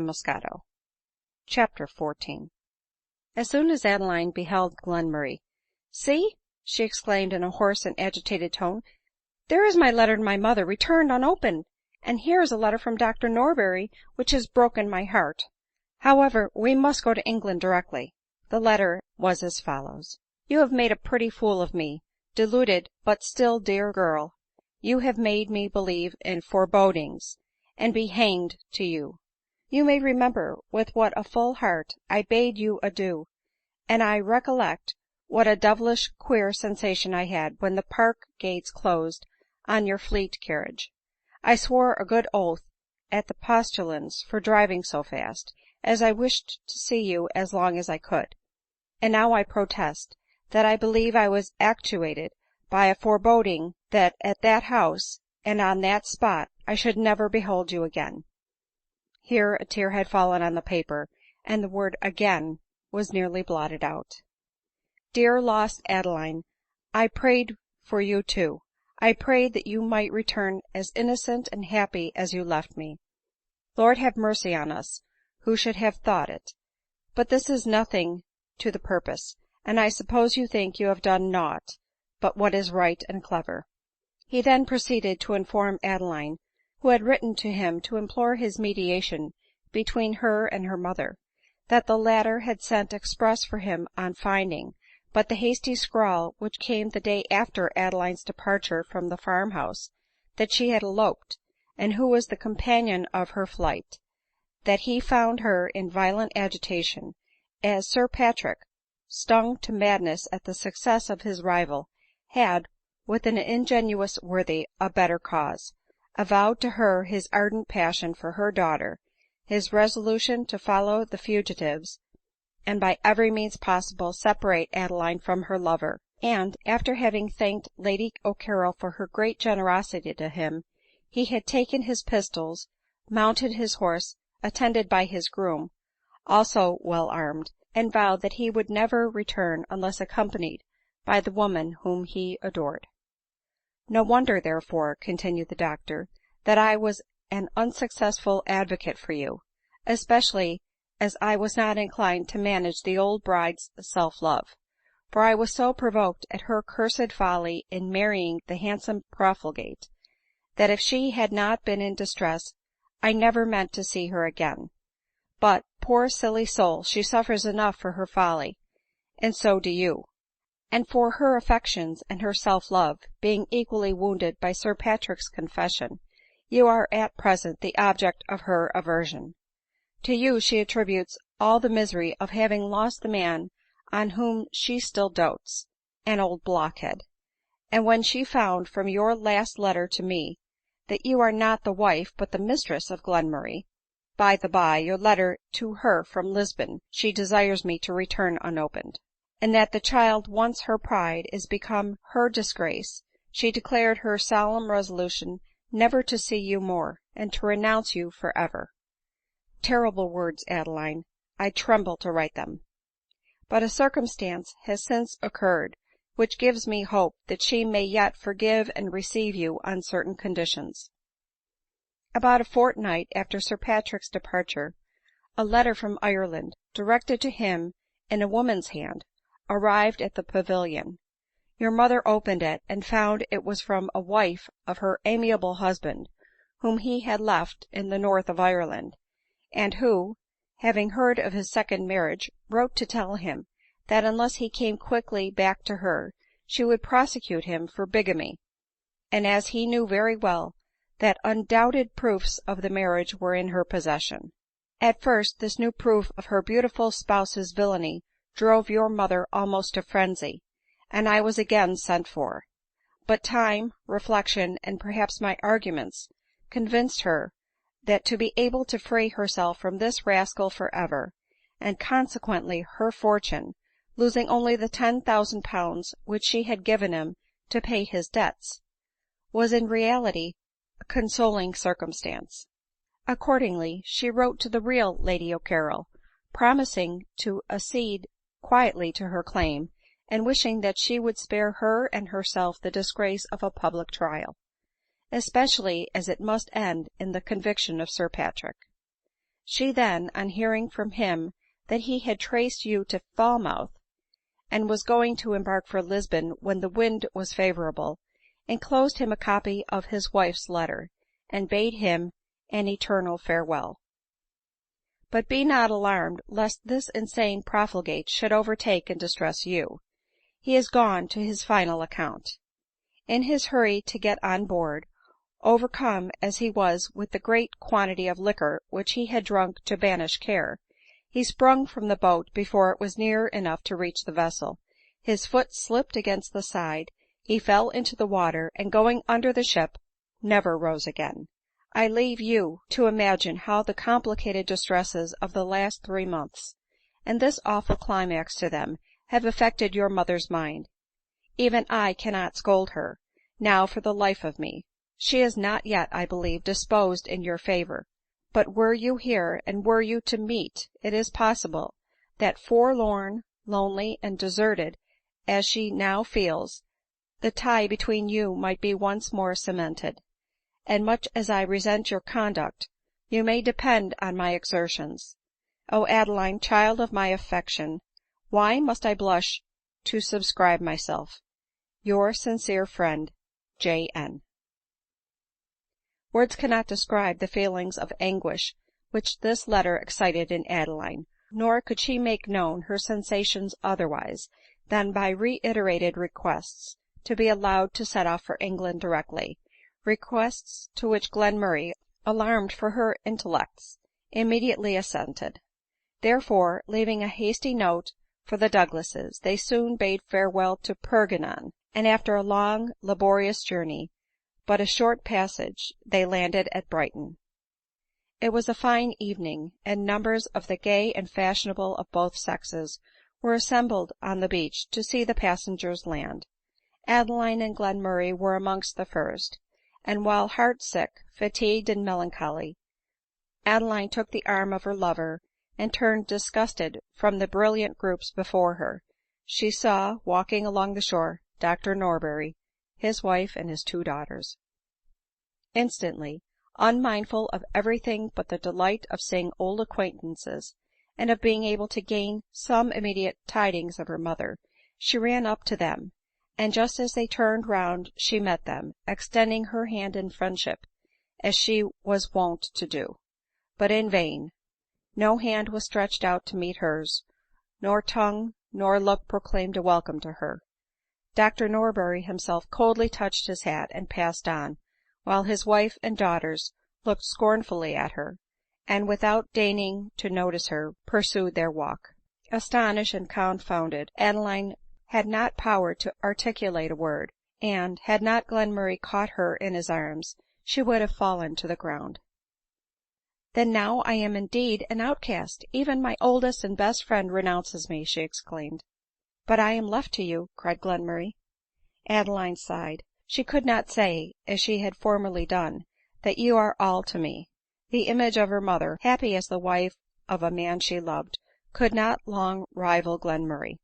Moscato. Chapter 14. As soon as Adeline beheld Glenmurray, "See," she exclaimed in a hoarse and agitated tone, "there is my letter to my mother returned unopened, and here is a letter from Dr Norberry which has broken my heart. However, we must go to England directly." The letter was as follows: "You have made a pretty fool of me, deluded but still dear girl. You have made me believe in forebodings, and be hanged to you. You may remember with what a full heart I bade you adieu, and I recollect what a devilish queer sensation I had when the park gates closed on your fleet carriage. I swore a good oath at the postillions for driving so fast, as I wished to see you as long as I could. And now I protest that I believe I was actuated by a foreboding that at that house and on that spot I should never behold you again." Here a tear had fallen on the paper, and the word "again" was nearly blotted out. "Dear lost Adeline, I prayed for you too. I prayed that you might return as innocent and happy as you left me. Lord have mercy on us, who should have thought it! But this is nothing to the purpose, and I suppose you think you have done naught but what is right and clever." He then proceeded to inform Adeline, who had written to him to implore his mediation between her and her mother, that the latter had sent express for him on finding but the hasty scrawl which came the day after Adeline's departure from the farmhouse, that she had eloped, and who was the companion of her flight; that he found her in violent agitation, as Sir Patrick, stung to madness at the success of his rival, had, with an ingenuous worthy, a better cause, avowed to her his ardent passion for her daughter, his resolution to follow the fugitives, and by every means possible separate Adeline from her lover; and, after having thanked Lady O'Carrol for her great generosity to him, he had taken his pistols, mounted his horse, attended by his groom, also well armed, and vowed that he would never return unless accompanied by the woman whom he adored. "No wonder, therefore," continued the doctor, "that I was an unsuccessful advocate for you, especially as I was not inclined to manage the old bride's self-love; for I was so provoked at her cursed folly in marrying the handsome profligate, that if she had not been in distress I never meant to see her again. But, poor silly soul, she suffers enough for her folly, and so do you; and for her affections and her self-love, being equally wounded by Sir Patrick's confession, you are at present the object of her aversion. To you she attributes all the misery of having lost the man on whom she still dotes, an old blockhead; and when she found from your last letter to me that you are not the wife but the mistress of Glenmurray (by the by, your letter to her from Lisbon she desires me to return unopened), and that the child once her pride is become her disgrace, she declared her solemn resolution never to see you more, and to renounce you for ever. Terrible words, Adeline! I tremble to write them. But a circumstance has since occurred which gives me hope that she may yet forgive and receive you on certain conditions." About a fortnight after Sir Patrick's departure, a letter from Ireland, directed to him in a woman's hand, arrived at the Pavilion. Your mother opened it, and found it was from a wife of her amiable husband, whom he had left in the north of Ireland, and who, having heard of his second marriage, wrote to tell him that unless he came quickly back to her, she would prosecute him for bigamy; and as he knew very well that undoubted proofs of the marriage were in her possession. At first this new proof of her beautiful spouse's villainy drove your mother almost to frenzy, and I was again sent for; but time, reflection, and perhaps my arguments, convinced her that to be able to free herself from this rascal for ever, and consequently her fortune, losing only the £10,000 which she had given him to pay his debts, was in reality a consoling circumstance. Accordingly she wrote to the real Lady O'Carrol, promising to accede quietly to her claim, and wishing that she would spare her and herself the disgrace of a public trial, especially as it must end in the conviction of Sir Patrick. She then, on hearing from him that he had traced you to Falmouth, and was going to embark for Lisbon when the wind was favorable, enclosed him a copy of his wife's letter, and bade him an eternal farewell. But be not alarmed lest this insane profligate should overtake and distress you. He is gone to his final account. In his hurry to get on board, overcome as he was with the great quantity of liquor which he had drunk to banish care, he sprung from the boat before it was near enough to reach the vessel. His foot slipped against the side, he fell into the water, and going under the ship, never rose again. I leave you to imagine how the complicated distresses of the last 3 months, and this awful climax to them, have affected your mother's mind. Even I cannot scold her, now for the life of me. She is not yet, I believe, disposed in your favor. But were you here, and were you to meet, it is possible that, forlorn, lonely, and deserted as she now feels, the tie between you might be once more cemented. And much as I resent your conduct, you may depend on my exertions. O Adeline, child of my affection, why must I blush to subscribe myself? Your sincere friend, J.N. Words cannot describe the feelings of anguish which this letter excited in Adeline, nor could she make known her sensations otherwise than by reiterated requests to be allowed to set off for England directly, requests to which Glenmurray, alarmed for her intellects, immediately assented. Therefore, leaving a hasty note for the Douglases, they soon bade farewell to Perpignan, and after a long laborious journey, but a short passage, they landed at Brighton. It was a fine evening, and numbers of the gay and fashionable of both sexes were assembled on the beach to see the passengers land. Adeline and Glenmurray were amongst the first, and while heart-sick, fatigued, and melancholy, Adeline took the arm of her lover, and turned disgusted from the brilliant groups before her. She saw, walking along the shore, Dr. Norberry, his wife, and his 2 daughters. Instantly, unmindful of everything but the delight of seeing old acquaintances, and of being able to gain some immediate tidings of her mother, she ran up to them, and just as they turned round she met them, extending her hand in friendship, as she was wont to do. But in vain. No hand was stretched out to meet hers, nor tongue nor look proclaimed a welcome to her. Dr. Norberry himself coldly touched his hat and passed on, while his wife and daughters looked scornfully at her, and without deigning to notice her, pursued their walk. Astonished and confounded, Adeline had not power to articulate a word, and, had not Glenmurray caught her in his arms, she would have fallen to the ground. "Then now I am indeed an outcast, even my oldest and best friend renounces me," she exclaimed. "But I am left to you," cried Glenmurray. Adeline sighed. She could not say, as she had formerly done, that you are all to me. The image of her mother, happy as the wife of a man she loved, could not long rival Glenmurray.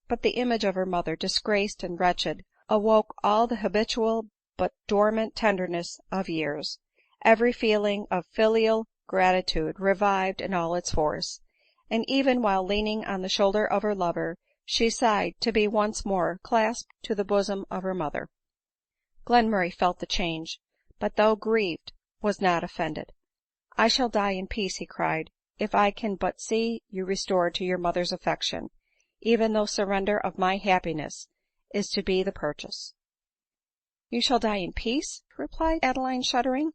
But the image of her mother, disgraced and wretched, awoke all the habitual but dormant tenderness of years. Every feeling of filial gratitude revived in all its force, and even while leaning on the shoulder of her lover, she sighed to be once more clasped to the bosom of her mother. Glenmurray felt the change, but though grieved, was not offended. "I shall die in peace," he cried, "if I can but see you restored to your mother's affection, even though surrender of my happiness is to be the purchase." "You shall die in peace?" replied Adeline, shuddering.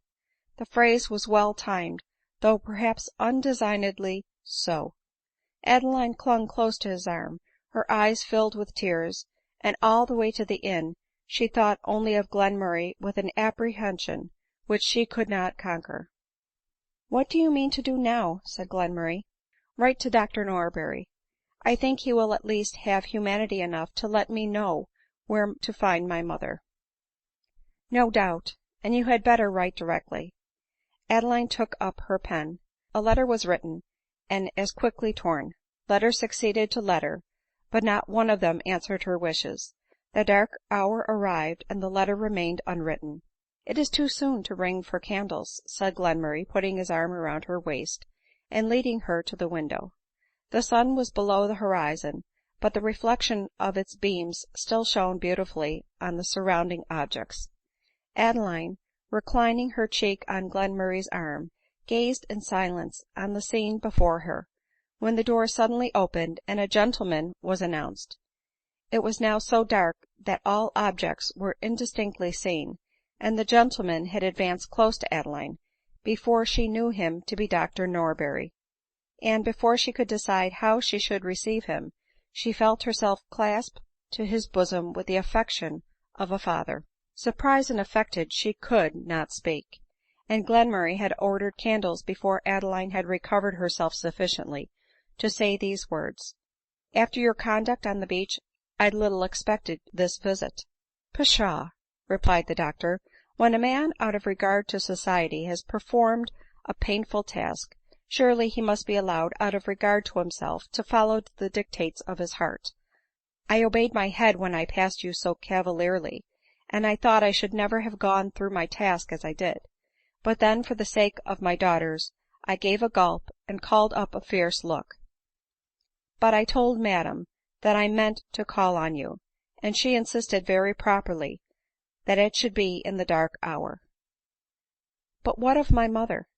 The phrase was well timed, though perhaps undesignedly so. Adeline clung close to his arm, her eyes filled with tears, and all the way to the inn she thought only of Glenmurray with an apprehension which she could not conquer. "What do you mean to do now?" said Glenmurray. "Write to Dr. Norberry. I think he will at least have humanity enough to let me know where to find my mother." "No doubt, and you had better write directly." Adeline took up her pen. A letter was written, and as quickly torn. Letter succeeded to letter, but not one of them answered her wishes. The dark hour arrived, and the letter remained unwritten. "It is too soon to ring for candles," said Glenmurray, putting his arm around her waist, and leading her to the window. The sun was below the horizon, but the reflection of its beams still shone beautifully on the surrounding objects. Adeline, reclining her cheek on Glenmurray's arm, gazed in silence on the scene before her, when the door suddenly opened, and a gentleman was announced. It was now so dark that all objects were indistinctly seen, and the gentleman had advanced close to Adeline, before she knew him to be Dr. Norberry ; and, before she could decide how she should receive him, she felt herself clasped to his bosom with the affection of a father. Surprised and affected, she could not speak ; and Glenmurray had ordered candles before Adeline had recovered herself sufficiently to say these words: " After your conduct on the beach, I little expected this visit." " Pshaw !" replied the doctor, " when a man, out of regard to society, has performed a painful task, surely he must be allowed, out of regard to himself, to follow the dictates of his heart. I obeyed my head when I passed you so cavalierly, and I thought I should never have gone through my task as I did ; but then, for the sake of my daughters, I gave a gulp, and called up a fierce look. But I told madam that I meant to call on you, and she insisted very properly that it should be in the dark hour." " But what of my mother ?""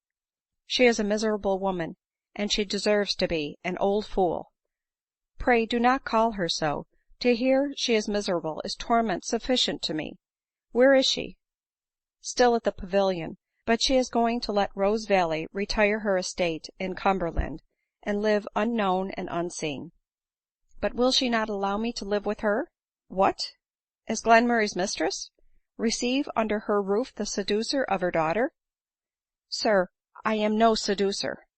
She is a miserable woman, and she deserves to be — an old fool." " Pray do not call her so ; to hear she is miserable is torment sufficient to me. Where is she ?"" Still at the Pavilion ; but she is going to let Rose valley retire her estate in Cumberland, and live unknown and unseen." " But will she not allow me to live with her ?"" What ! as Glenmurray's mistress ? Receive under her roof the seducer of her daughter ?"" Sir, I am no seducer."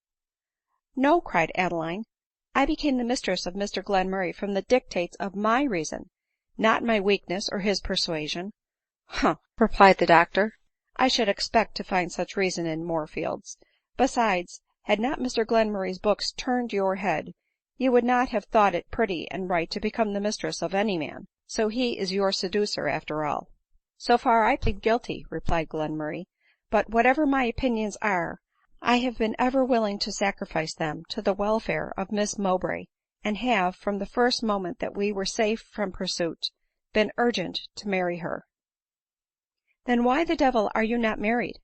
" No," cried Adeline, " I became the mistress of Mr Glenmurray from the dictates of my reason, not my weakness or his persuasion." " Humph !" replied the doctor, " I should expect to find such reason in Moorfields. Besides, had not Mr Glenmurray's books turned your head, you would not have thought it pretty and right to become the mistress of any man. So he is your seducer after all." " So far I plead guilty," replied Glenmurray ;" but, whatever my opinions are, I have been ever willing to sacrifice them to the welfare of Miss Mowbray, and have, from the first moment that we were safe from pursuit, been urgent to marry her." " Then why the devil are you not married ?""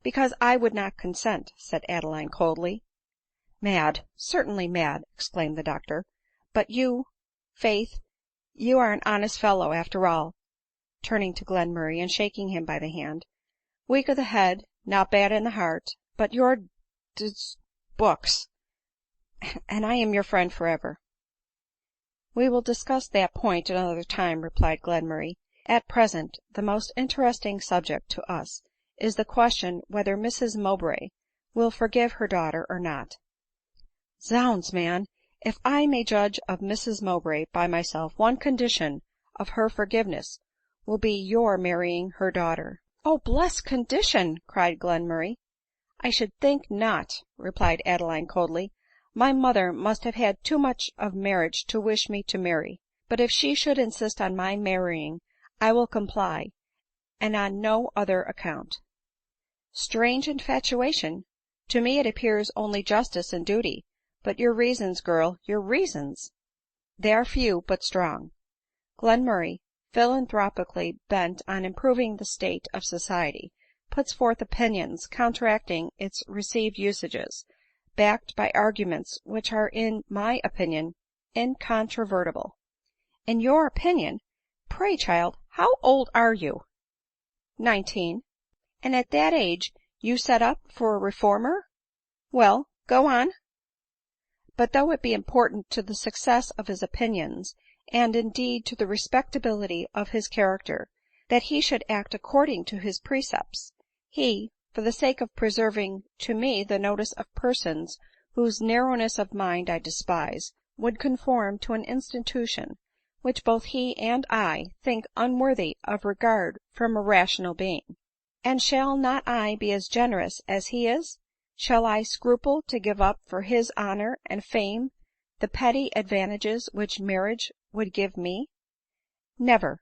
Because I would not consent," said Adeline coldly. " Mad, certainly mad !" exclaimed the doctor ;" but you — faith, you are an honest fellow after all," turning to Glenmurray and shaking him by the hand ;" weak of the head, not bad in the heart ; but your books — and I am your friend for ever." " We will discuss that point another time," replied Glenmurray ;" at present the most interesting subject to us is the question whether Mrs Mowbray will forgive her daughter or not." " Zounds, man ! if I may judge of Mrs Mowbray by myself, one condition of her forgiveness will be your marrying her daughter." " Oh, blessed condition !" cried Glenmurray. " I should think not," replied Adeline coldly ;" my mother must have had too much of marriage to wish me to marry ; but if she should insist on my marrying, I will comply, and on no other account." " Strange infatuation ! To me it appears only justice and duty ; but your reasons, girl, your reasons !"" They are few, but strong. Glenmurray, philanthropically bent on improving the state of society, puts forth opinions counteracting its received usages, backed by arguments which are in my opinion incontrovertible." " In your opinion ! Pray, child, how old are you ?"" 19." " And at that age you set up for a reformer ! Well, go on." " But though it be important to the success of his opinions, and indeed to the respectability of his character, that he should act according to his precepts, he, for the sake of preserving to me the notice of persons whose narrowness of mind I despise, would conform to an institution which both he and I think unworthy of regard from a rational being. And shall not I be as generous as he is ? Shall I scruple to give up for his honor and fame the petty advantages which marriage would give me ? Never.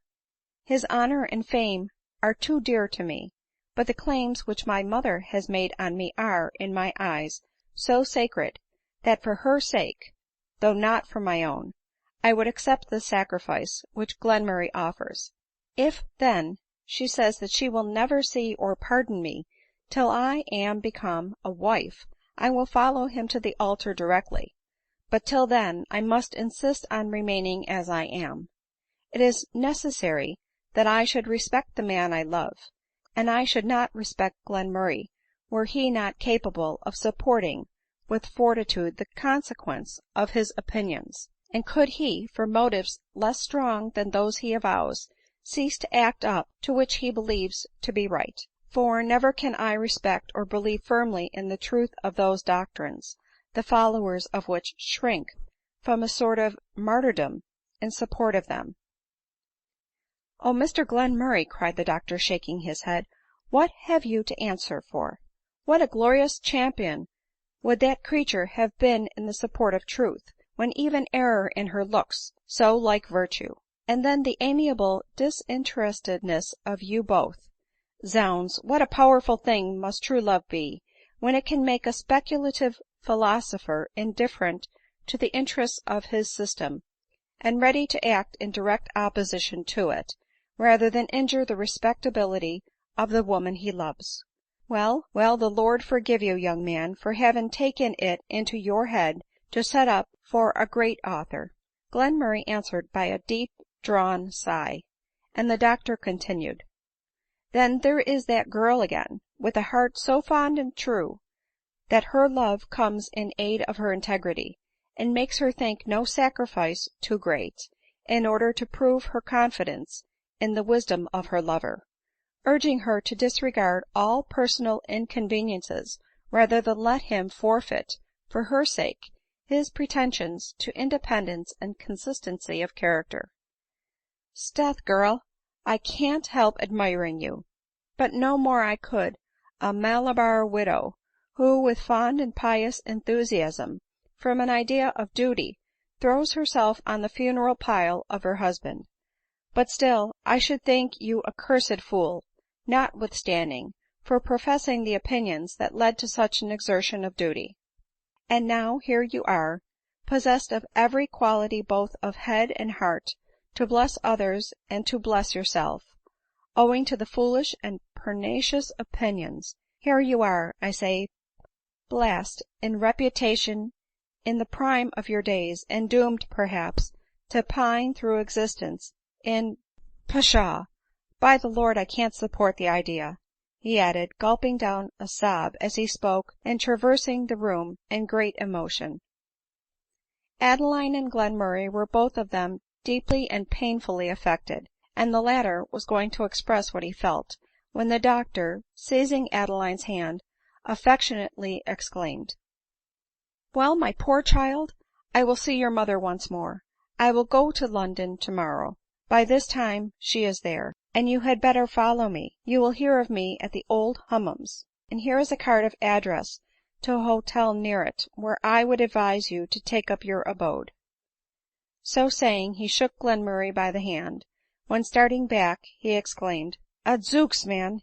His honor and fame are too dear to me ; but the claims which my mother has made on me are, in my eyes, so sacred, that for her sake, though not for my own, I would accept the sacrifice which Glenmurray offers. If, then, she says that she will never see or pardon me till I am become a wife, I will follow him to the altar directly ; but till then I must insist on remaining as I am. It is necessary that I should respect the man I love ; and I should not respect Glenmurray were he not capable of supporting with fortitude the consequence of his opinions, and could he, for motives less strong than those he avows, cease to act up to which he believes to be right. For never can I respect or believe firmly in the truth of those doctrines, the followers of which shrink from a sort of martyrdom in support of them." " O Mr Glenmurray !" cried the doctor, shaking his head, " what have you to answer for ? What a glorious champion would that creature have been in the support of truth, when even error in her looks so like virtue ! And then the amiable disinterestedness of you both. Zounds, what a powerful thing must true love be, when it can make a speculative philosopher indifferent to the interests of his system, and ready to act in direct opposition to it, rather than injure the respectability of the woman he loves. Well, well, the Lord forgive you, young man, for having taken it into your head to set up for a great author." Glenmurray answered by a deep drawn sigh, and the doctor continued, " Then there is that girl again, with a heart so fond and true, that her love comes in aid of her integrity, and makes her think no sacrifice too great, in order to prove her confidence in the wisdom of her lover ; urging her to disregard all personal inconveniences rather than let him forfeit, for her sake, his pretensions to independence and consistency of character." " 'Sdeath, girl, I can't help admiring you ; but no more I could a Malabar widow, who, with fond and pious enthusiasm, from an idea of duty, throws herself on the funeral pile of her husband. But still I should think you a cursed fool, notwithstanding, for professing the opinions that led to such an exertion of duty. And now here you are, possessed of every quality both of head and heart to bless others and to bless yourself, owing to the foolish and pernicious opinions — here you are, I say, blast in reputation in the prime of your days, and doomed, perhaps, to pine through existence in — Pshaw ! By the Lord I can't support the idea," he added, gulping down a sob as he spoke, and traversing the room in great emotion. Adeline and Glenmurray were both of them deeply and painfully affected, and the latter was going to express what he felt, when the doctor, seizing Adeline's hand, affectionately exclaimed, " Well, my poor child, I will see your mother once more. I will go to London tomorrow ; by this time she is there, and you had better follow me. You will hear of me at the Old Hummums, and here is a card of address to a hotel near it, where I would advise you to take up your abode." So saying, he shook Glenmurray by the hand, when, starting back, he exclaimed, " Adzooks, man,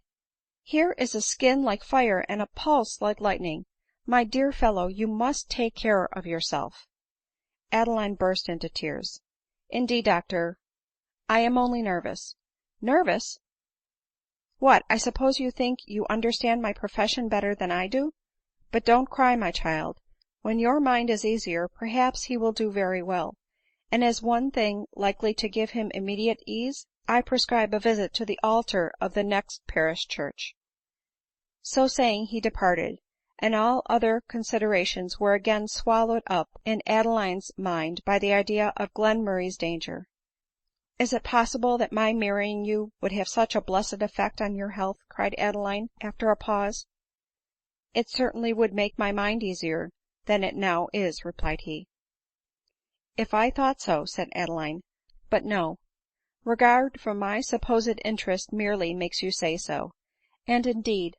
here is a skin like fire and a pulse like lightning. My dear fellow, you must take care of yourself." Adeline burst into tears. " Indeed, doctor, I am only nervous." " Nervous ! What, I suppose you think you understand my profession better than I do ? But don't cry, my child ; when your mind is easier, perhaps he will do very well ; and as one thing likely to give him immediate ease, I prescribe a visit to the altar of the next parish church." So saying he departed, and all other considerations were again swallowed up in Adeline's mind by the idea of Glenmurray's danger. " Is it possible that my marrying you would have such a blessed effect on your health ?" cried Adeline after a pause. " It certainly would make my mind easier than it now is," replied he. " If I thought so," said Adeline, " but no ; regard for my supposed interest merely makes you say so ; and indeed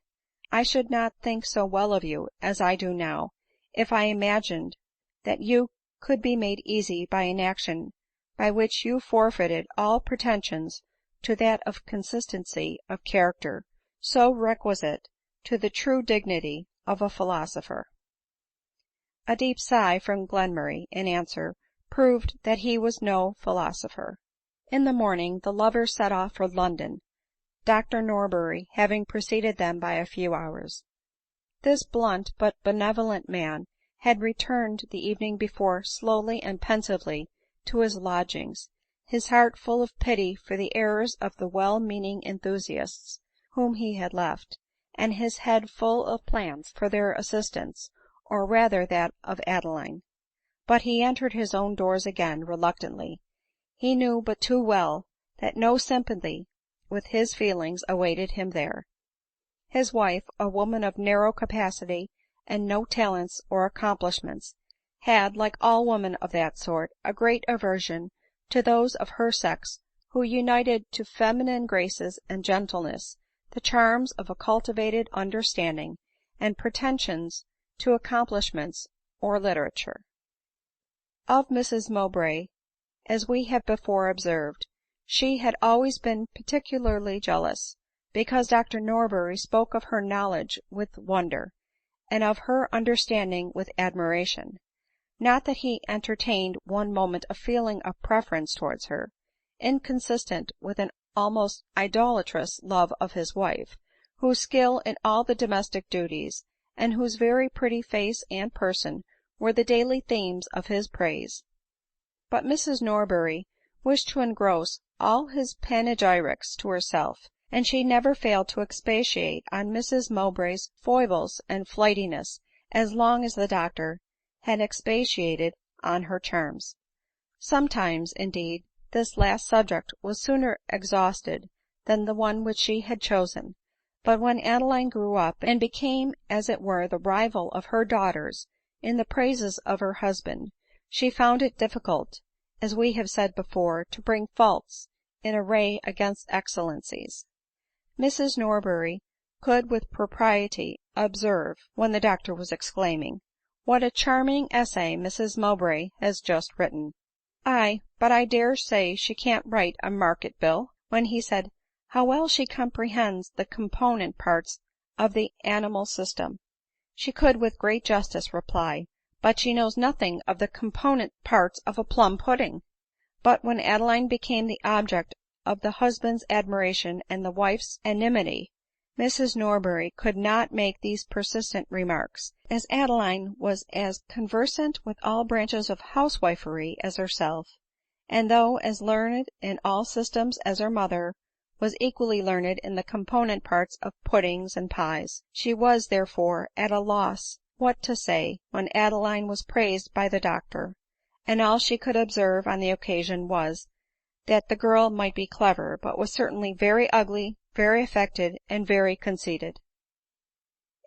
I should not think so well of you as I do now, if I imagined that you could be made easy by an action by which you forfeited all pretensions to that of consistency of character so requisite to the true dignity of a philosopher. A deep sigh from Glenmurray, in answer, proved that he was no philosopher. In the morning the lovers set off for London, Dr Norbury having preceded them by a few hours. This blunt but benevolent man had returned the evening before slowly and pensively to his lodgings, his heart full of pity for the errors of the well-meaning enthusiasts whom he had left, and his head full of plans for their assistance, or rather that of Adeline. But he entered his own doors again reluctantly. He knew but too well that no sympathy with his feelings awaited him there. His wife, a woman of narrow capacity and no talents or accomplishments, had, like all women of that sort, a great aversion to those of her sex who united to feminine graces and gentleness the charms of a cultivated understanding and pretensions to accomplishments or literature. Of Mrs Mowbray, as we have before observed, she had always been particularly jealous, because Dr Norbury spoke of her knowledge with wonder, and of her understanding with admiration. Not that he entertained one moment a feeling of preference towards her, inconsistent with an almost idolatrous love of his wife, whose skill in all the domestic duties, and whose very pretty face and person, were the daily themes of his praise. But Mrs Norbury wished to engross all his panegyrics to herself, and she never failed to expatiate on Mrs Mowbray's foibles and flightiness as long as the doctor had expatiated on her charms. Sometimes, indeed, this last subject was sooner exhausted than the one which she had chosen ; but when Adeline grew up, and became as it were the rival of her daughters in the praises of her husband, she found it difficult, as we have said before, to bring faults in array against excellencies. Mrs Norbury could with propriety observe, when the doctor was exclaiming, " What a charming essay Mrs Mowbray has just written !"" Aye, but I dare say she can't write a market bill," when he said, " How well she comprehends the component parts of the animal system," she could with great justice reply, " But she knows nothing of the component parts of a plum pudding." But when Adeline became the object of the husband's admiration and the wife's enmity, Mrs Norbury could not make these persistent remarks. As Adeline was as conversant with all branches of housewifery as herself, and though as learned in all systems as her mother was equally learned in the component parts of puddings and pies, she was therefore at a loss what to say when Adeline was praised by the doctor, and all she could observe on the occasion was, that the girl might be clever, but was certainly very ugly, very affected, and very conceited.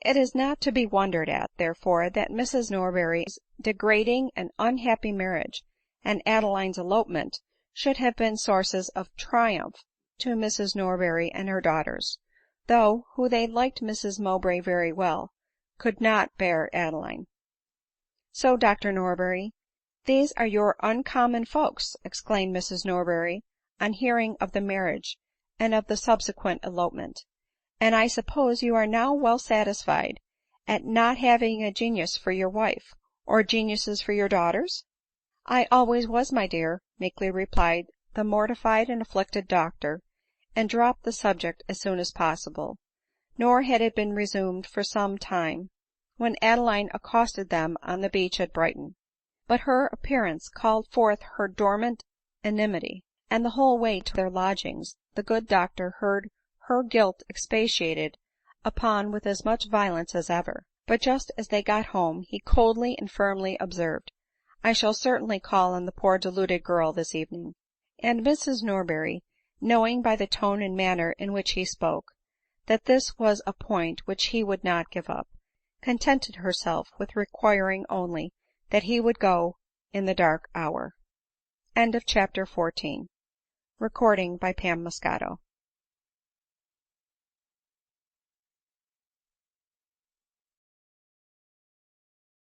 It is not to be wondered at, therefore, that Mrs Norbury's degrading and unhappy marriage, and Adeline's elopement, should have been sources of triumph to Mrs Norbury and her daughters, though, who they liked Mrs Mowbray very well, could not bear Adeline. " So, Dr Norbury, these are your uncommon folks," exclaimed Mrs Norbury on hearing of the marriage and of the subsequent elopement ;" and I suppose you are now well satisfied at not having a genius for your wife, or geniuses for your daughters ?"" I always was, my dear," meekly replied the mortified and afflicted doctor, and dropped the subject as soon as possible. Nor had it been resumed for some time, when Adeline accosted them on the beach at Brighton. But her appearance called forth her dormant enmity, and the whole way to their lodgings the good doctor heard her guilt expatiated upon with as much violence as ever. But just as they got home he coldly and firmly observed, " I shall certainly call on the poor deluded girl this evening." And Mrs Norbury, knowing by the tone and manner in which he spoke that this was a point which he would not give up, contented herself with requiring only that he would go in the dark hour. CHAPTER XV. Recording by Pam Moscato.